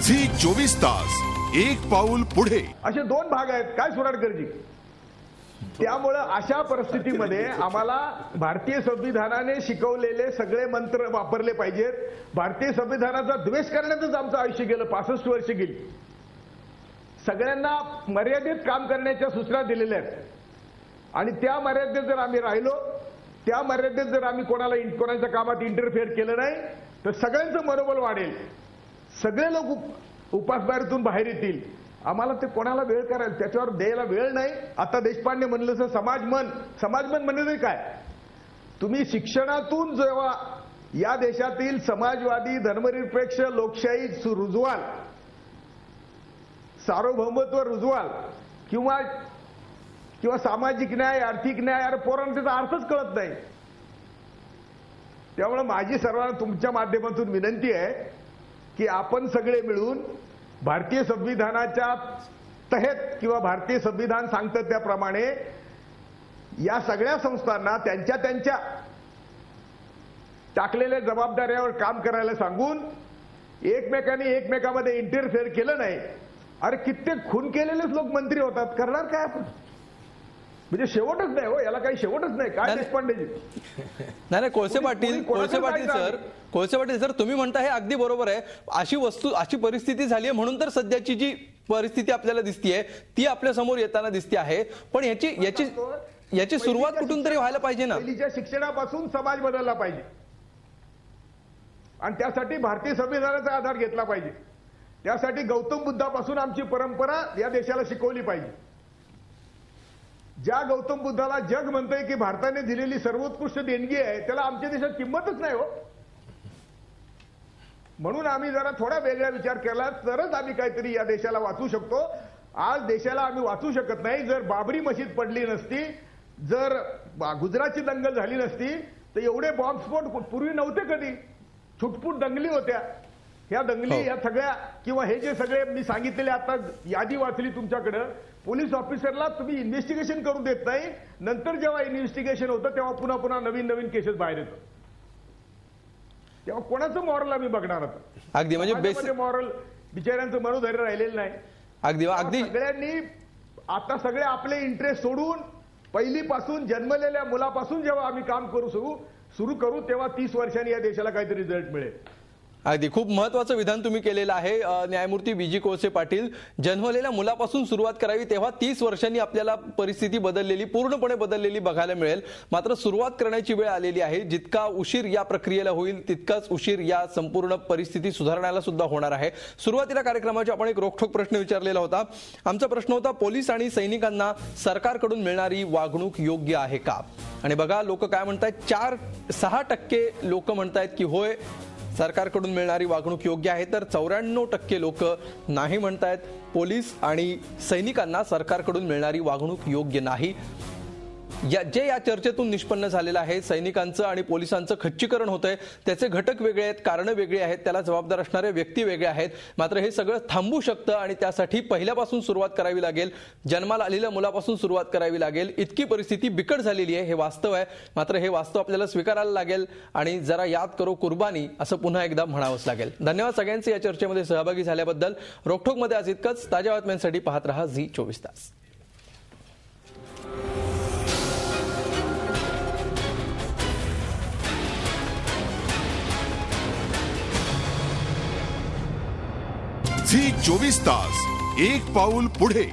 Zee 24 तास एक पाऊल पुढे. असे दोन भाग आहेत काय सुराडकरजी. त्यामुळे अशा परिस्थितीमध्ये आम्हाला भारतीय संविधानाने शिकवलेले सगळे मंत्र वापरले पाहिजेत. भारतीय संविधानाचा द्वेष करण्यातच आमचं आयुष्य गेलं, 65 वर्ष गेली. सगळ्यांना मर्यादित काम करण्याच्या सूचना दिलेल्या आहेत आणि त्या मर्यादेत जर आम्ही राहिलो, त्या मर्यादेत जर आम्ही कोणाच्या कामात इंटरफेअर केलं नाही तर सगळ्यांचं मनोबल वाढेल, सगळे लोक उपासमारीतून बाहेर येतील. आम्हाला ते कोणाला वेळ करायला त्याच्यावर द्यायला वेळ नाही. आता देशपांडे म्हणलं तर समाजमन म्हणजे काय, तुम्ही शिक्षणातून जेव्हा या देशातील समाजवादी धर्मनिरपेक्ष लोकशाही रुजवाल, सार्वभौमत्व रुजवाल किंवा सामाजिक न्याय आर्थिक न्याय, अरे पोरांना त्याचा अर्थच कळत नाही. त्यामुळे माझी सर्वांना तुमच्या माध्यमातून विनंती आहे की आपण सगळे मिळून भारतीय संविधानाच्या तहत किंवा भारतीय संविधान सांगतं त्याप्रमाणे या सगळ्या संस्थांना त्यांच्या टाकलेल्या जबाबदाऱ्यावर काम करायला सांगून एकमेकांनी एकमेकांमध्ये इंटरफेअर केलं नाही. अरे कित्येक खून केलेलेच लोक मंत्री होतात, करणार काय आपण. म्हणजे शेवटच नाही हो, याला काही शेवटच नाही. काय देशपांडेजी नाही कोळसे पाटील सर तुम्ही म्हणता हे अगदी बरोबर आहे. अशी परिस्थिती झाली आहे म्हणून तर सध्याची जी परिस्थिती आपल्याला दिसतीये ती आपल्या समोर येताना दिसते आहे. पण याची सुरुवात कुठून तरी व्हायला पाहिजे ना. पहिलीच्या शिक्षणापासून समाज बदलला पाहिजे आणि त्यासाठी भारतीय संविधानाचा आधार घेतला पाहिजे. त्यासाठी गौतम बुद्धापासून आमची परंपरा या देशाला शिकवली पाहिजे. ज्या गौतम बुद्धाला जग म्हणतंय की भारताने दिलेली सर्वोत्कृष्ट देणगी आहे, त्याला आमच्या देशात किंमतच नाही हो. म्हणून आम्ही जरा थोडा वेगळा विचार केला तरच आम्ही काहीतरी या देशाला वाचू शकतो. आज देशाला आम्ही वाचू शकत नाही. जर बाबरी मशीद पडली नसती, जर गुजरातची दंगल झाली नसती तर एवढे बॉम्बस्फोट पूर्वी नव्हते कधी. छुटपूट दंगली होत्या. ह्या दंगली ह्या सगळ्या किंवा हे जे सगळे मी सांगितलेले आता यादी वाचली तुमच्याकडे, पोलीस ऑफिसरला तुम्ही इन्व्हेस्टिगेशन करू देत नाही. नंतर जेव्हा इन्व्हेस्टिगेशन होतं तेव्हा पुन्हा नवीन केसेस बाहेर येतात. तेव्हा कोणाचं मॉरल आम्ही बघणार आता. अगदी म्हणजे मॉरल बिचाऱ्यांचं मनोधैर्य राहिलेलं नाही. अगदी सगळ्यांनी आता सगळे आपले इंटरेस्ट सोडून पहिलीपासून जन्मलेल्या मुलापासून जेव्हा आम्ही काम सुरू करू तेव्हा 30 वर्षांनी या देशाला काहीतरी रिझल्ट मिळेल. अगदी खूप महत्वाचं विधान तुम्ही केलेलं आहे न्यायमूर्ती बीजी कोळसे पाटील. जन्मलेल्या मुलापासून सुरुवात करावी तेव्हा 30 वर्षांनी आपल्याला परिस्थिती पूर्णपणे बदललेली बघायला मिळेल. मात्र सुरुवात करण्याची वेळ आलेली आहे. जितका उशीर या प्रक्रियेला होईल तितकाच उशीर या संपूर्ण परिस्थिती सुधारण्याला सुद्धा होणार आहे. सुरुवातीला कार्यक्रमाचा आपण एक रोखठोक प्रश्न विचारलेला होता. आमचा प्रश्न होता, पोलीस आणि सैनिकांना सरकारकडून मिळणारी वागणूक योग्य आहे का. आणि बघा लोक काय म्हणतायत, 4-6% लोक म्हणतायत की होय सरकारकडून मिळणारी वागणूक योग्य आहे, तर 94% लोक नाही म्हणतायत. पोलीस आणि सैनिकांना सरकारकडून मिळणारी वागणूक योग्य नाही. या चर्चेतून निष्पन्न झालेलं आहे. सैनिकांचं आणि पोलिसांचं खच्चीकरण होतंय, त्याचे घटक वेगळे आहेत, कारणं वेगळी आहेत, त्याला जबाबदार असणारे व्यक्ती वेगळे आहेत. मात्र हे सगळं थांबू शकतं आणि त्यासाठी पहिल्यापासून सुरुवात करावी लागेल. जन्माला आलेल्या मुलापासून सुरुवात करावी लागेल. इतकी परिस्थिती बिकट झालेली आहे, हे वास्तव आहे. मात्र हे वास्तव आपल्याला स्वीकारायला लागेल आणि जरा याद करो कुर्बानी असं पुन्हा एकदा म्हणावंच लागेल. धन्यवाद सगळ्यांचे या चर्चेमध्ये सहभागी झाल्याबद्दल. रोखठोकमध्ये आज इतकंच. ताज्या बातम्यांसाठी पाहत रहा झी 24 तास. झी 24 तास एक पाऊल पुढे.